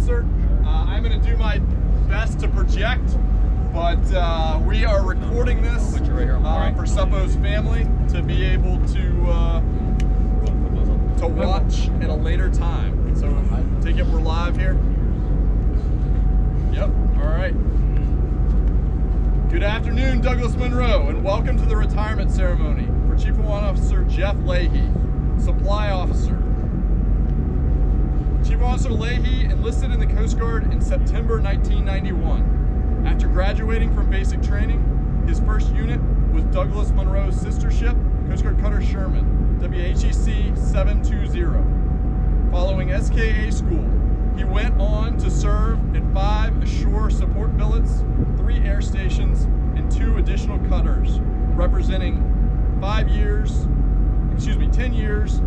Officer. I'm going to do my best to project, but we are recording this for Suppo's family to be able to watch at a later time. So I take it we're live here? Yep, all right. Good afternoon, Douglas Monroe, and welcome to the retirement ceremony for Chief Warrant Officer Jeff Leahy, Supply Officer. Chief Officer Leahy enlisted in the Coast Guard in September 1991. After graduating from basic training, his first unit was Douglas Monroe's sister ship, Coast Guard Cutter Sherman, WHEC 720. Following SKA school, he went on to serve in 5 ashore support billets, 3 air stations, and 2 additional cutters, representing 10 years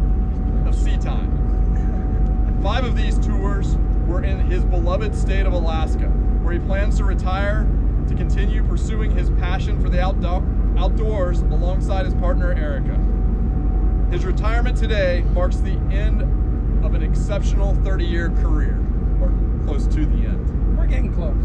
of sea time. 5 of these tours were in his beloved state of Alaska, where he plans to retire to continue pursuing his passion for the outdoors alongside his partner, Erica. His retirement today marks the end of an exceptional 30-year career, or close to the end. We're getting close.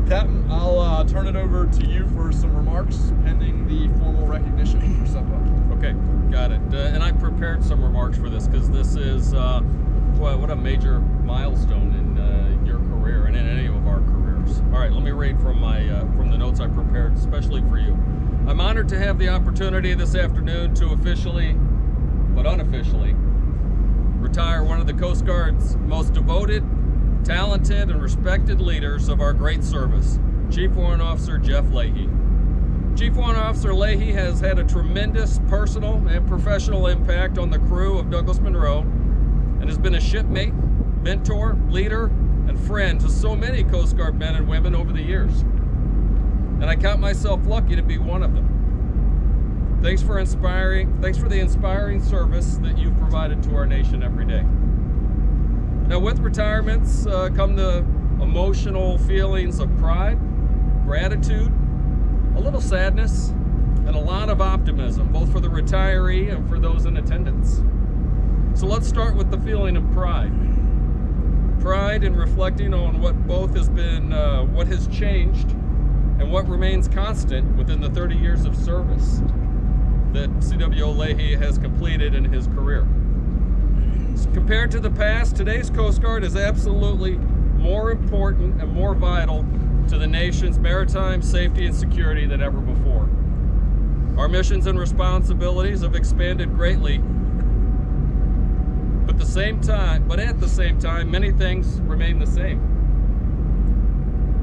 Captain, I'll turn it over to you for some remarks pending the formal recognition for Suppo. Okay, got it. And I prepared some remarks for this because this is what a major milestone in your career and in any of our careers. All right, let me read from the notes I prepared especially for you. I'm honored to have the opportunity this afternoon to officially, but unofficially, retire one of the Coast Guard's most devoted, talented, and respected leaders of our great service, Chief Warrant Officer Jeff Leahy. Chief Warrant Officer Leahy has had a tremendous personal and professional impact on the crew of Douglas Monroe and has been a shipmate, mentor, leader, and friend to so many Coast Guard men and women over the years. And I count myself lucky to be one of them. Thanks for the inspiring service that you've provided to our nation every day. Now, with retirements come the emotional feelings of pride, gratitude, a little sadness, and a lot of optimism, both for the retiree and for those in attendance. So let's start with the feeling of pride. Pride in reflecting on what both has been, what has changed, and what remains constant within the 30 years of service that CWO Leahy has completed in his career. Compared to the past, today's Coast Guard is absolutely more important and more vital to the nation's maritime safety and security than ever before. Our missions and responsibilities have expanded greatly, but at the same time, many things remain the same.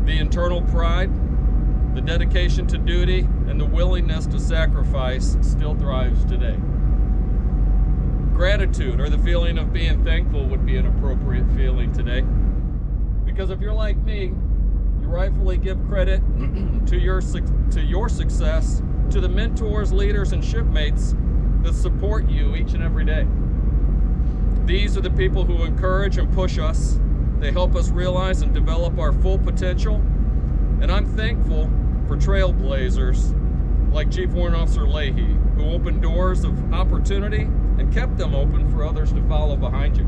The internal pride, the dedication to duty, and the willingness to sacrifice still thrives today. Gratitude, or the feeling of being thankful, would be an appropriate feeling today. Because if you're like me, you rightfully give credit to your success to the mentors, leaders, and shipmates that support you each and every day. These are the people who encourage and push us. They help us realize and develop our full potential. And I'm thankful for trailblazers like Chief Warrant Officer Leahy, who opened doors of opportunity and kept them open for others to follow behind you.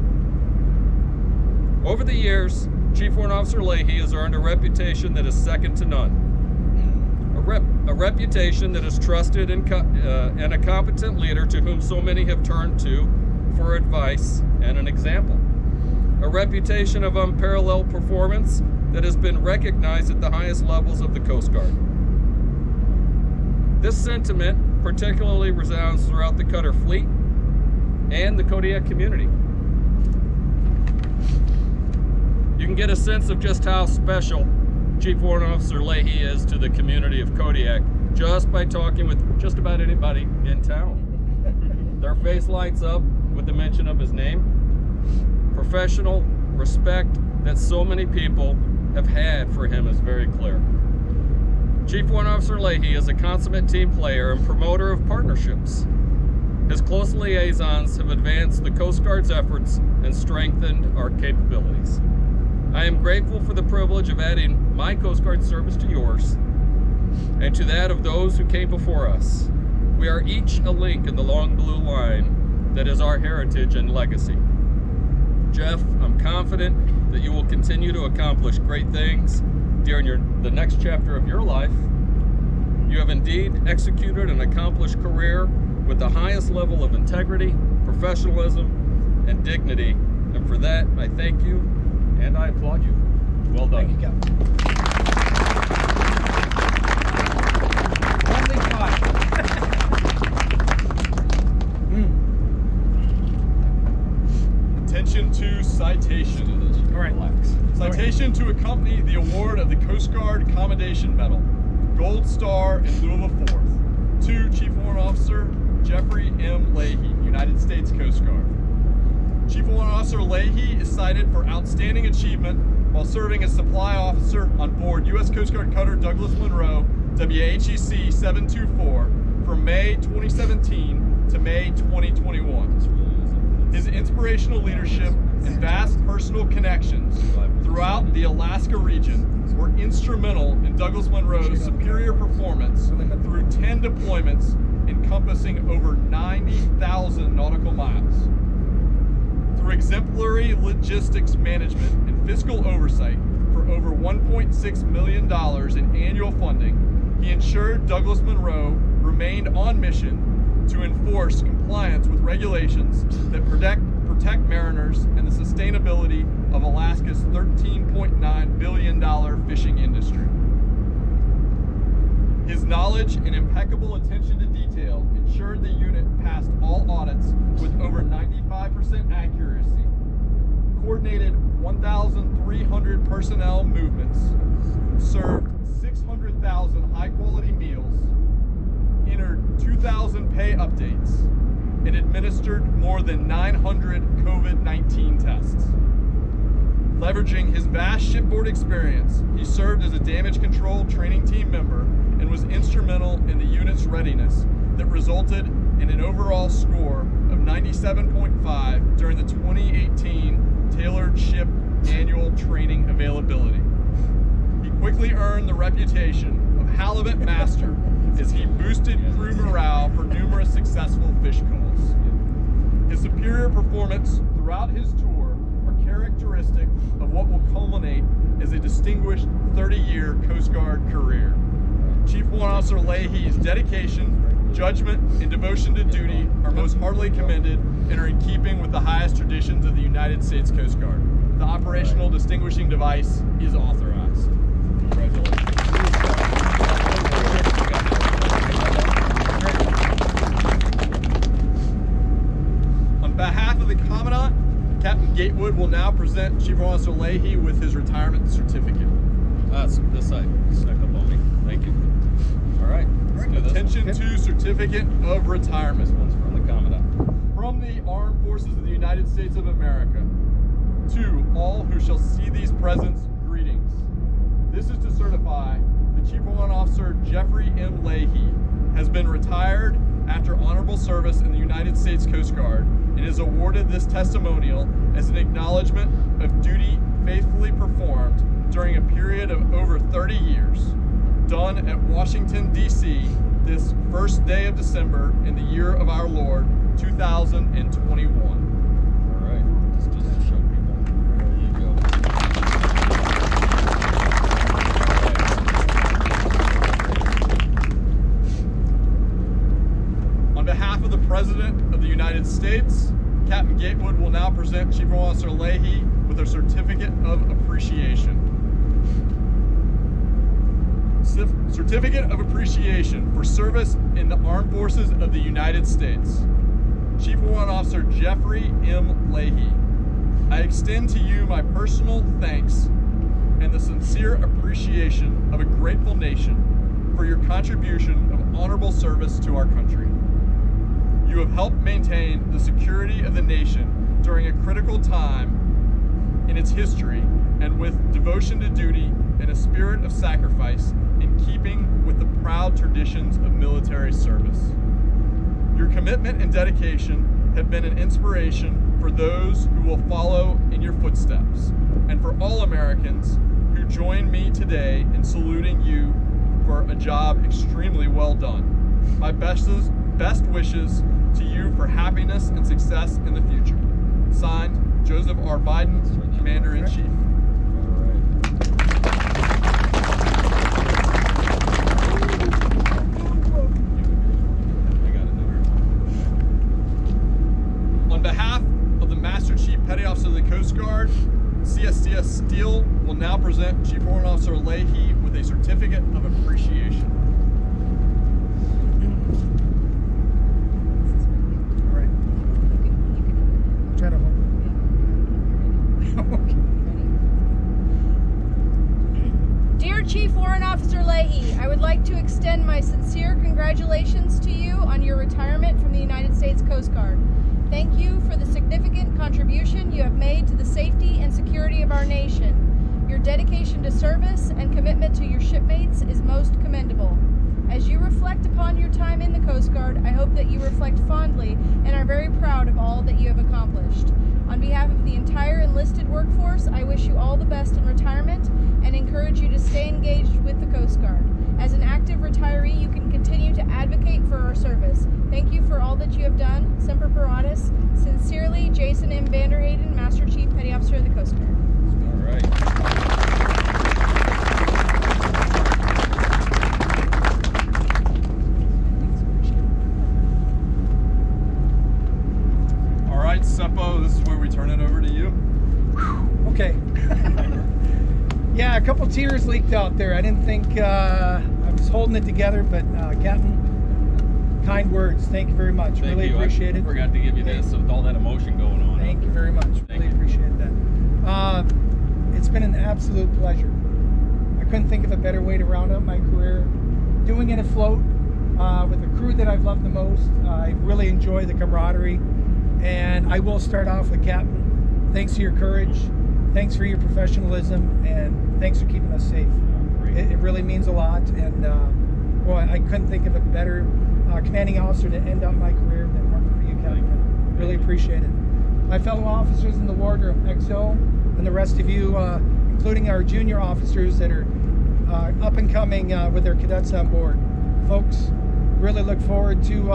Over the years, Chief Warrant Officer Leahy has earned a reputation that is second to none. A reputation that is trusted and a competent leader to whom so many have turned to for advice and an example. A reputation of unparalleled performance that has been recognized at the highest levels of the Coast Guard. This sentiment particularly resounds throughout the cutter fleet and the Kodiak community. You can get a sense of just how special Chief Warrant Officer Leahy is to the community of Kodiak just by talking with just about anybody in town. Their face lights up with the mention of his name. Professional respect that so many people have had for him is very clear. Chief Warrant Officer Leahy is a consummate team player and promoter of partnerships. His close liaisons have advanced the Coast Guard's efforts and strengthened our capabilities. I am grateful for the privilege of adding my Coast Guard service to yours and to that of those who came before us. We are each a link in the long blue line that is our heritage and legacy. Jeff, I'm confident that you will continue to accomplish great things during the next chapter of your life. You have indeed executed an accomplished career with the highest level of integrity, professionalism, and dignity, and for that I thank you and I applaud you. Well done. Thank you, Captain. Only five. Attention to citation. All right. Relax. Citation to accompany the award of the Coast Guard Commendation Medal, Gold Star in lieu of a fourth, to Chief Warrant Officer Jeffrey M. Leahy, United States Coast Guard. Chief Warrant Officer Leahy is cited for outstanding achievement while serving as supply officer on board U.S. Coast Guard cutter Douglas Monroe, WHEC 724, from May 2017 to May 2021. His inspirational leadership and vast personal connections throughout the Alaska region were instrumental in Douglas Monroe's superior performance through 10 deployments encompassing over 90,000 nautical miles. Through exemplary logistics management and fiscal oversight for over $1.6 million in annual funding, he ensured Douglas Monroe remained on mission to enforce compliance with regulations that protect mariners and the sustainability of Alaska's $13.9 billion fishing industry. His knowledge and impeccable attention to detail ensured the unit passed all audits with over 95% accuracy, coordinated 1,300 personnel movements, served 600,000 high-quality meals, entered 2,000 pay updates, and administered more than 900 COVID-19 tests. Leveraging his vast shipboard experience, he served as a damage control training team member and was instrumental in the unit's readiness that resulted in an overall score of 97.5 during the 2018 Tailored Ship Annual Training Availability. He quickly earned the reputation of Halibut Master as he boosted crew morale for numerous successful fish calls. His superior performance throughout his tour are characteristic of what will culminate as a distinguished 30-year Coast Guard career. Chief Warrant Officer Leahy's dedication, judgment, and devotion to duty are most heartily commended and are in keeping with the highest traditions of the United States Coast Guard. The operational distinguishing device is authorized. Congratulations. On behalf of the Commandant, Captain Gatewood will now present Chief Warrant Officer Leahy with his retirement certificate. This side. Snuck up on me. Thank you. All right. Let's do this. Attention to Certificate of Retirement. This one's from the Commandant. From the Armed Forces of the United States of America, to all who shall see these presents, greetings. This is to certify that Chief Warrant Officer Jeffrey M. Leahy has been retired after honorable service in the United States Coast Guard and is awarded this testimonial as an acknowledgement of duty faithfully performed during a period of over 30 years, done at Washington, D.C. this first day of December in the year of our Lord, 2021. All right. Just to show people. There you go. On behalf of the President of the United States, Captain Gatewood will now present Chief Warrant Officer Leahy with a Certificate of Appreciation. Certificate of Appreciation for service in the Armed Forces of the United States. Chief Warrant Officer Jeffrey M. Leahy, I extend to you my personal thanks and the sincere appreciation of a grateful nation for your contribution of honorable service to our country. You have helped maintain the security of the nation during a critical time in its history, and with devotion to duty and a spirit of sacrifice in keeping with the proud traditions of military service. Your commitment and dedication have been an inspiration for those who will follow in your footsteps, and for all Americans who join me today in saluting you for a job extremely well done. My best wishes to you for happiness and success in the future. Signed, Joseph R. Biden, Commander-in-Chief. On behalf of the Master Chief Petty Officer of the Coast Guard, CSCS Steel will now present Chief Warrant Officer Leahy with a certificate of appreciation. All right. Try to hold. Dear Chief Warrant Officer Leahy, I would like to extend my sincere congratulations to you on your retirement from the United States Coast Guard. Thank you for the significant contribution you have made to the safety and security of our nation. Your dedication to service and commitment to your shipmates is most commendable. As you reflect upon your time in the Coast Guard, I hope that you reflect fondly and are very proud of all that you have accomplished. On behalf of the entire enlisted workforce, I wish you all the best in retirement and encourage you to stay engaged with the Coast Guard. As an active retiree, you can continue to advocate for our service. Thank you for all that you have done. Semper Paratus. Sincerely, Jason M. Vanderhayden, Master Chief Petty Officer of the Coast Guard. All right. All right, Seppo, this is where we turn it over to you. Okay. Yeah, a couple tears leaked out there. I didn't think I was holding it together, but Captain, kind words. Thank you very much. Thank Really you. appreciate I it. forgot to give you this with all that emotion going on. Thank you very much. Thank Really you. appreciate that. It's been an absolute pleasure. I couldn't think of a better way to round up my career. Doing it afloat with the crew that I've loved the most. I really enjoy the camaraderie. And I will start off with Captain. Thanks for your courage. Thanks for your professionalism. And thanks for keeping us safe. It really means a lot. And boy, I couldn't think of a better commanding officer to end up my career than working for you, Captain. Really appreciate it. My fellow officers in the wardroom, XO, and the rest of you, including our junior officers that are up and coming with their cadets on board. Folks, really look forward to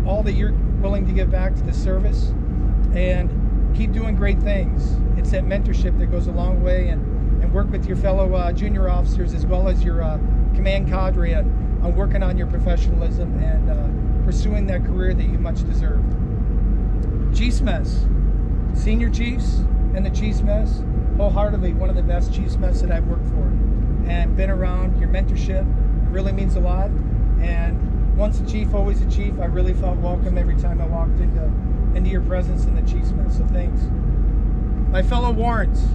all that you're willing to give back to the service, and keep doing great things. It's that mentorship that goes a long way, and work with your fellow junior officers as well as your command cadre on working on your professionalism and pursuing that career that you much deserve. Chiefs Mess, senior chiefs and the Chiefs Mess, wholeheartedly one of the best Chiefs Mess that I've worked for and been around. Your mentorship really means a lot, and once a chief, always a chief. I really felt welcome every time I walked into your presence in the Chiefs Mess, so thanks. My fellow warrants,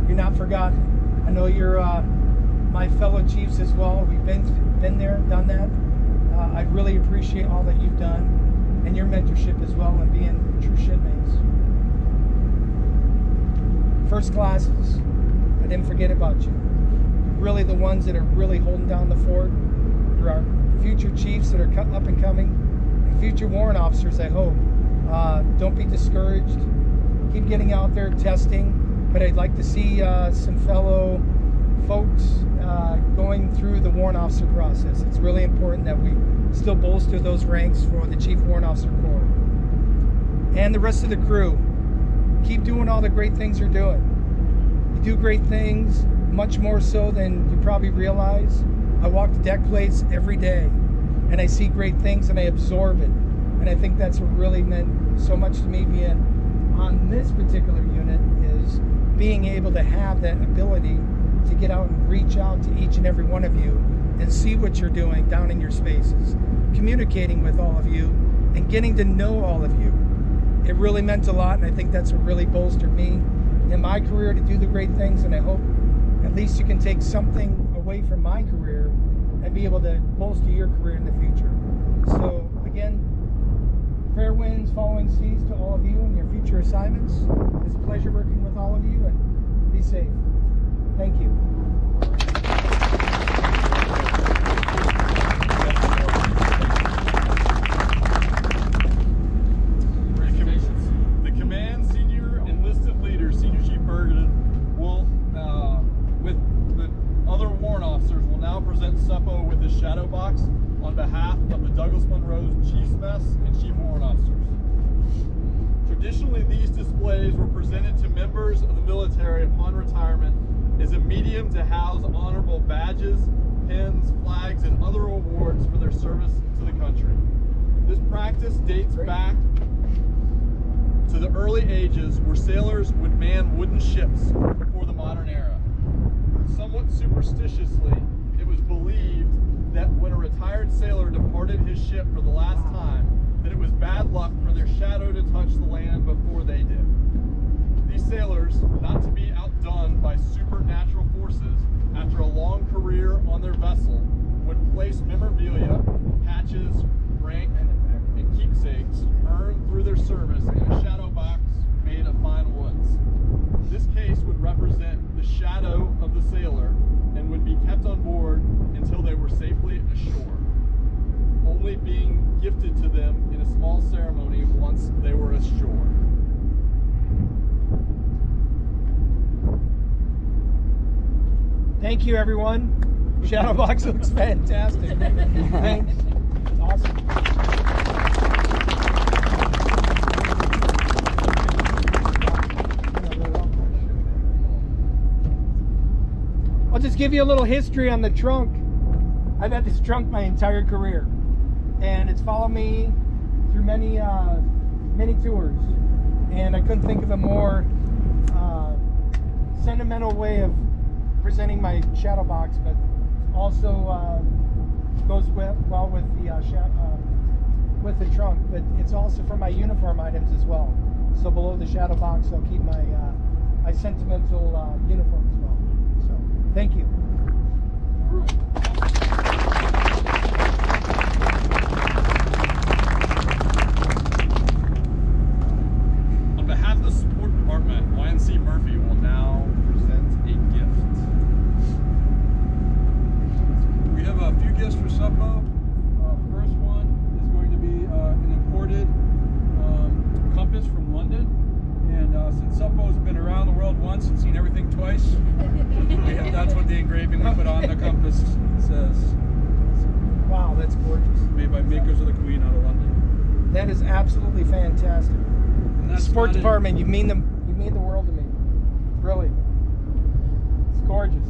you're not forgotten. I know you're my fellow chiefs as well. We've been there, done that. I really appreciate all that you've done and your mentorship as well and being true shipmates. First classes, I didn't forget about you. You're really the ones that are really holding down the fort. You're our future chiefs that are up and coming, and future warrant officers, I hope. Don't be discouraged. Keep getting out there testing, but I'd like to see some fellow folks going through the warrant officer process. It's really important that we still bolster those ranks for the Chief Warrant Officer Corps. And the rest of the crew, keep doing all the great things you're doing. You do great things, much more so than you probably realize. I walk the deck plates every day, and I see great things and I absorb it. And I think that's what really meant so much to me being on this particular unit, is being able to have that ability to get out and reach out to each and every one of you and see what you're doing down in your spaces, communicating with all of you and getting to know all of you. It really meant a lot, and I think that's what really bolstered me in my career to do the great things, and I hope at least you can take something away from my career and be able to bolster your career in the future. So again, fair winds, following seas to all of you and your future assignments. It's a pleasure working with all of you, and be safe. Thank you. The command senior enlisted leader, Senior Chief Bergen, will, with the other warrant officers, will now present Seppo with his shadow box on behalf of the Douglas Monroe Chiefs Mess and Chief Warrant Officers. Traditionally, these displays displays were presented to members of the military upon retirement as a medium to house honorable badges, pins, flags, and other awards for their service to the country. This practice dates back to the early ages where sailors would man wooden ships before the modern era. Somewhat superstitiously, it was believed that when a retired sailor departed his ship for the last time, that it was bad luck for their shadow to touch the land before they did. These sailors, not to be outdone by supernatural forces, after a long career on their vessel, would place memorabilia, patches, rank, and keepsakes earned through their service in a shadow box made of fine woods. This case would represent the shadow of the sailor and would be kept on board until they were safely ashore, only being gifted to them in a small ceremony once they were ashore. Thank you, everyone. Shadow box looks fantastic. Thanks. It's awesome. I'll just give you a little history on the trunk. I've had this trunk my entire career, and it's followed me through many tours, and I couldn't think of a more sentimental way of presenting my shadow box, but also goes well with the trunk. But it's also for my uniform items as well. So below the shadow box, I'll keep my sentimental uniform as well. So thank you. On behalf of the support department, YNC Murphy will now present a gift. We have a few gifts for Suppo. The first one is going to be an imported compass from London. And since Suppo's been around the world once and seen everything twice, that's what the engraving we put on the compass says. Wow, that's gorgeous. Made by makers of the Queen out of London. That is absolutely fantastic. And that's Sport not department, you mean the world to me. Really. It's gorgeous.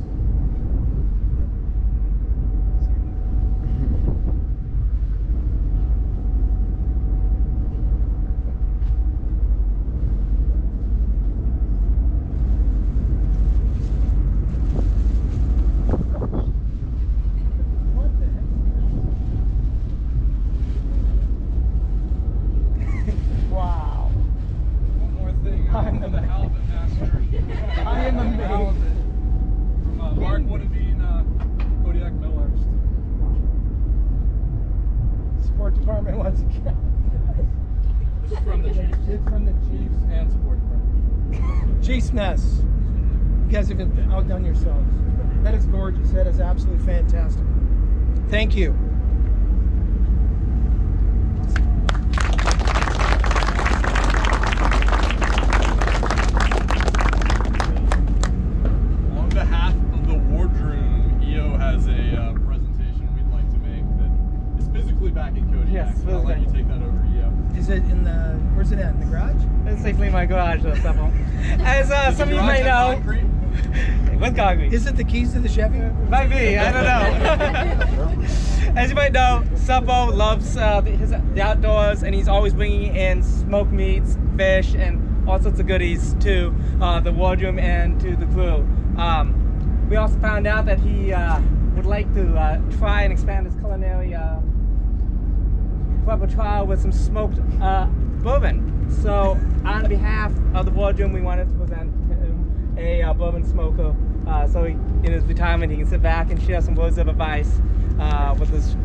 Department once again. This is from the Chiefs. It's from the Chiefs and support department. Chiefs Nest. You guys have outdone yourselves. That is gorgeous. That is absolutely fantastic. Thank you. On behalf of the wardroom, EO has a presentation we'd like to make that is physically back in Kodiak. Yes, I'll let you take that over, EO. Is it in the, where's it at? In the garage? It's safely in my garage, though, Suppo. As some of you may know, with concrete. Is it the keys to the Chevy? Might be, I don't know. As you might know, Suppo loves the outdoors, and he's always bringing in smoked meats, fish, and all sorts of goodies to the wardroom and to the crew. We also found out that he would like to try and expand his culinary repertoire with some smoked bourbon. So on behalf of the wardroom, we wanted to present him a bourbon smoker. So in his retirement, he can sit back and share some words of advice with his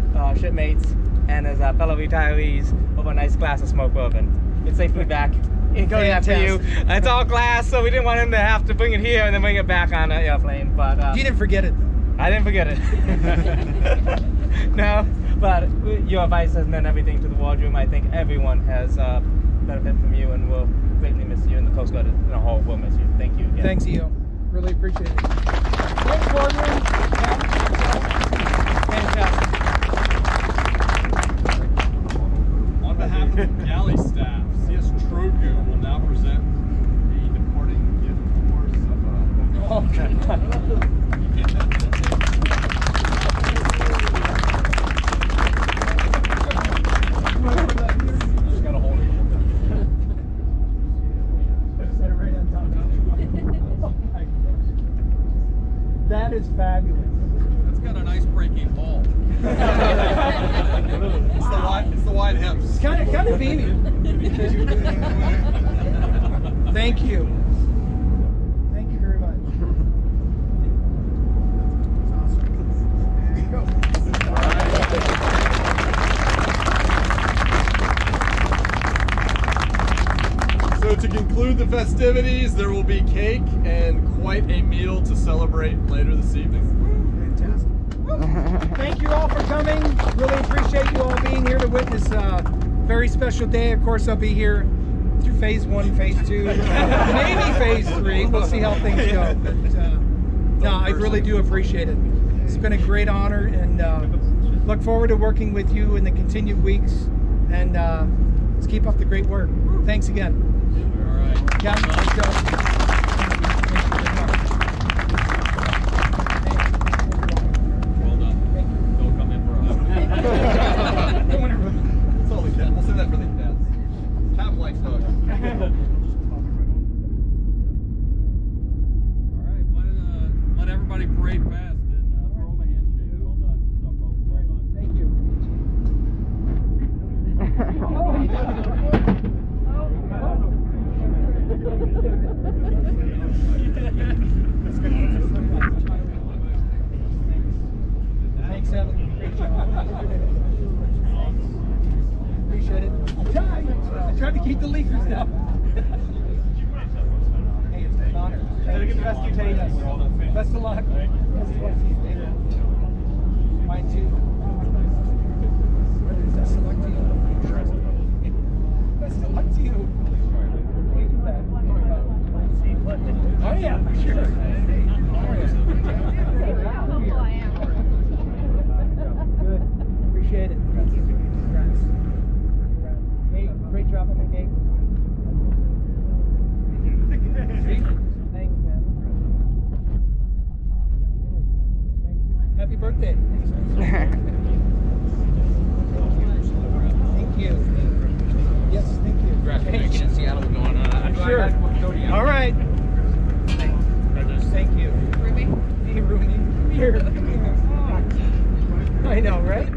shipmates and his fellow retirees over a nice glass of smoked bourbon. It's safely back in Kodiak for you. It's all glass, so we didn't want him to have to bring it here and then bring it back on an airplane. But You didn't forget it though. I didn't forget it. No, but your advice has meant everything to the wardroom. I think everyone has benefited from you, and we'll greatly miss you, and the Coast Guard in a whole will miss you. Thank you again. Thanks, EO. Really appreciate it. Thanks, wardroom. Fantastic. On behalf of the galley staff, CS Trogu will now present is fabulous. That's got an ice-breaking ball. It's the wide hips. It's kind of beamy. Thank you. Thank you very much. There you go. So to conclude the festivities, there will be cake and quite a meal to celebrate later this evening. Fantastic. Thank you all for coming. Really appreciate you all being here to witness a very special day. Of course, I'll be here through phase 1, phase 2, maybe phase 3. We'll see how things go. But no, I really do appreciate it. It's been a great honor, and look forward to working with you in the continued weeks. And let's keep up the great work. Thanks again. All right. Captain, let's go. Well done. Don't come in for a hug. That's all the cats. We'll save that for the cats. Cap likes hugs. All right. Let everybody parade past and throw them a handshake. Well done, Suppo. Well done. Thank you. Thanks, Evan. Great job. Appreciate it. I tried to keep the leakers down. Hey, it's an honor. Thank you. Best you take. Best of luck. Best of luck. Mine too. Best of luck to you. Best of luck to you. Oh yeah, for sure. Good. Appreciate it. Congrats. Hey, great job on the cake. Thanks, man. Happy birthday. Thank you. Yes, thank you. Congratulations in Seattle going on. I'm Sure. All right. Thank you. Ruby? Hey, Ruby. Here. I know, right?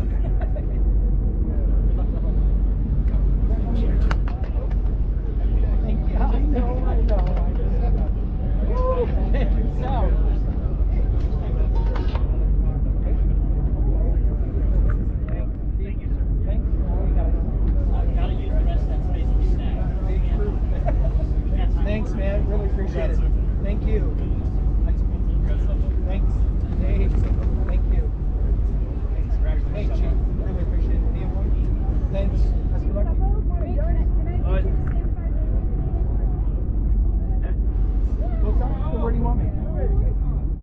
Thank you. I know. Woo, thank you. So. Thank you, sir. Thanks. Gotta use the rest of that space for snacks. Thanks, man. Really appreciate it. Thank you. Thanks. Hey, thank you. Thanks. Hey, Chief. Really appreciate it. Thanks. Best of luck.